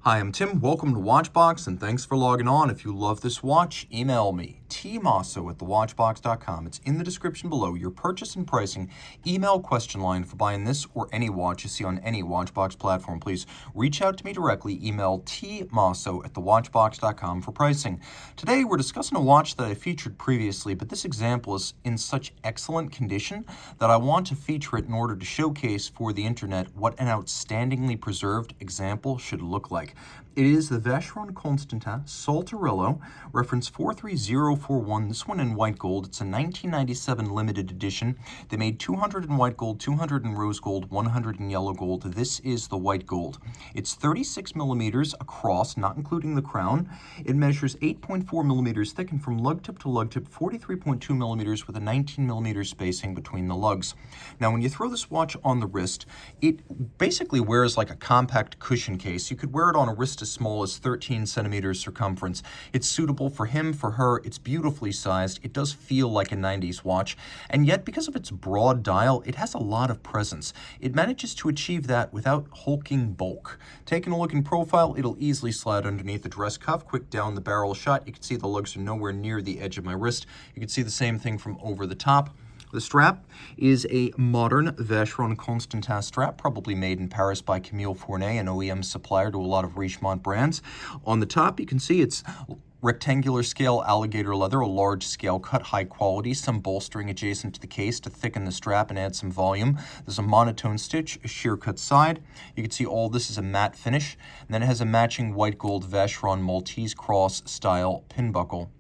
Hi, I'm Tim. Welcome to Watchbox, and thanks for logging on. If you love this watch, email me, tmosso@thewatchbox.com. It's in the description below. Your purchase and pricing email question line for buying this or any watch you see on any Watchbox platform. Please reach out to me directly. Email tmosso@thewatchbox.com for pricing. Today, we're discussing a watch that I featured previously, but this example is in such excellent condition that I want to feature it in order to showcase for the internet what an outstandingly preserved example should look like. It is the Vacheron Constantin Saltarello, reference 43041, this one in white gold. It's a 1997 limited edition. They made 200 in white gold, 200 in rose gold, 100 in yellow gold. This is the white gold. It's 36 millimeters across, not including the crown. It measures 8.4 millimeters thick, and from lug tip to lug tip, 43.2 millimeters with a 19 millimeter spacing between the lugs. Now, when you throw this watch on the wrist, it basically wears like a compact cushion case. You could wear it on a wrist as small as 13 centimeters circumference. It's suitable for him, for her. It's beautifully sized. It does feel like a 90s watch, and yet because of its broad dial, it has a lot of presence. It manages to achieve that without hulking bulk. Taking a look in profile, it'll easily slide underneath the dress cuff. Quick down the barrel shot. You can see the lugs are nowhere near the edge of my wrist. You can see the same thing from over the top. The strap is a modern Vacheron Constantin strap, probably made in Paris by Camille Fournet, an OEM supplier to a lot of Richemont brands. On the top, you can see it's rectangular scale alligator leather, a large scale cut, high quality, some bolstering adjacent to the case to thicken the strap and add some volume. There's a monotone stitch, a sheer cut side. You can see all this is a matte finish, and then it has a matching white gold Vacheron Maltese cross style pin buckle.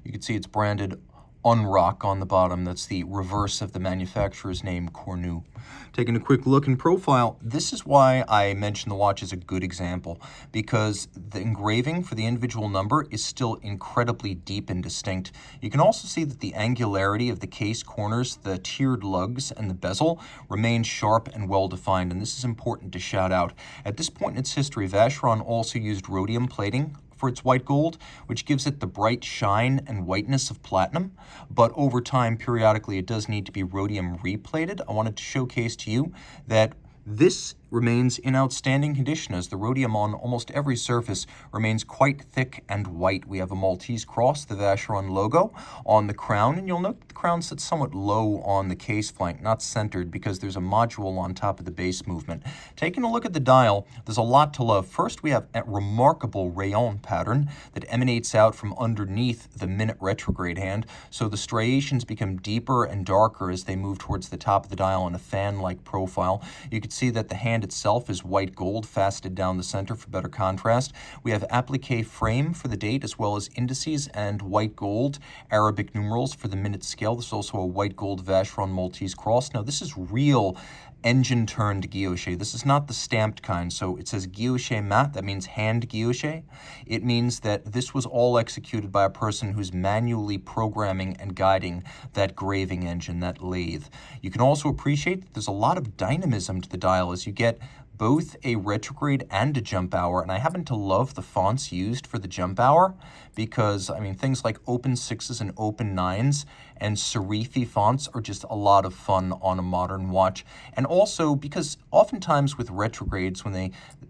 You can see it's branded Unrock on the bottom. That's the reverse of the manufacturer's name, Cornu. Taking a quick look in profile, this is why I mentioned the watch as a good example, because the engraving for the individual number is still incredibly deep and distinct. You can also see that the angularity of the case corners, the tiered lugs, and the bezel remain sharp and well defined, and this is important to shout out. At this point in its history, Vacheron also used rhodium plating for its white gold, which gives it the bright shine and whiteness of platinum, but over time, periodically, it does need to be rhodium replated. I wanted to showcase to you that this remains in outstanding condition, as the rhodium on almost every surface remains quite thick and white. We have a Maltese cross, the Vacheron logo, on the crown, and you'll note that the crown sits somewhat low on the case flank, not centered, because there's a module on top of the base movement. Taking a look at the dial, there's a lot to love. First, we have a remarkable rayon pattern that emanates out from underneath the minute retrograde hand, so the striations become deeper and darker as they move towards the top of the dial in a fan-like profile. You can see that the hand itself is white gold, faceted down the center for better contrast. We have applique frame for the date, as well as indices and white gold Arabic numerals for the minute scale. There's also a white gold Vacheron Maltese cross. Now, this is real engine-turned guilloche. This is not the stamped kind, so it says guilloche mat. That means hand guilloche. It means that this was all executed by a person who's manually programming and guiding that graving engine, that lathe. You can also appreciate that there's a lot of dynamism to the dial as you get both a retrograde and a jump hour, and I happen to love the fonts used for the jump hour because, I mean, things like open 6s and open 9s and serifi fonts are just a lot of fun on a modern watch. And also because oftentimes with retrogrades, when they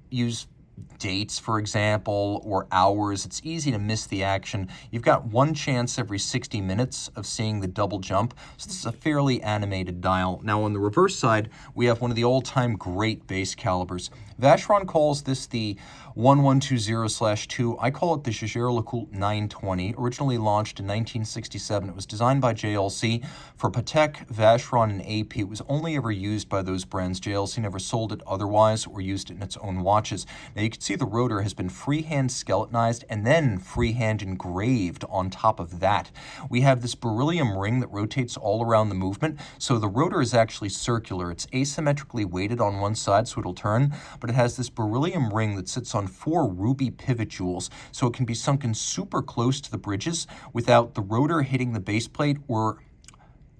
use dates, for example, or hours, it's easy to miss the action. You've got one chance every 60 minutes of seeing the double jump, so this is a fairly animated dial. Now, on the reverse side, we have one of the all-time great base calibers. Vacheron calls this the 1120/2. I call it the Jaeger-LeCoultre 920. Originally launched in 1967, it was designed by JLC for Patek, Vacheron, and AP. It was only ever used by those brands. JLC never sold it otherwise or used it in its own watches. Now, you can see the rotor has been freehand skeletonized and then freehand engraved on top of that. We have this beryllium ring that rotates all around the movement, so the rotor is actually circular. It's asymmetrically weighted on one side, so it'll turn, but it has this beryllium ring that sits on 4 ruby pivot jewels, so it can be sunken super close to the bridges without the rotor hitting the base plate or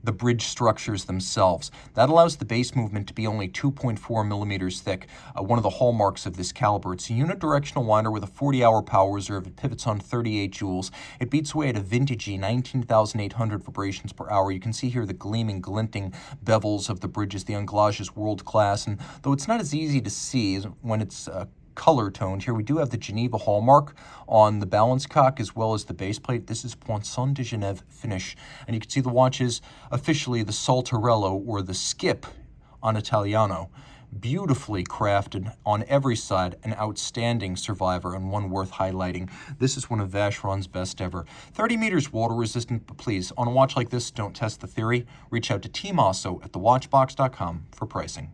the bridge structures themselves. That allows the base movement to be only 2.4 millimeters thick, one of the hallmarks of this caliber. It's a unidirectional winder with a 40-hour power reserve. It pivots on 38 joules. It beats away at a vintagey 19,800 vibrations per hour. You can see here the gleaming, glinting bevels of the bridges. The anglage is world-class, and though it's not as easy to see when it's color toned. Here we do have the Geneva hallmark on the balance cock as well as the base plate. This is Poinçon de Genève finish. And you can see the watch is officially the Saltarello, or the skip on Italiano. Beautifully crafted on every side, an outstanding survivor and one worth highlighting. This is one of Vacheron's best ever. 30 meters water resistant, but please, on a watch like this, don't test the theory. Reach out to Team Mosso at thewatchbox.com for pricing.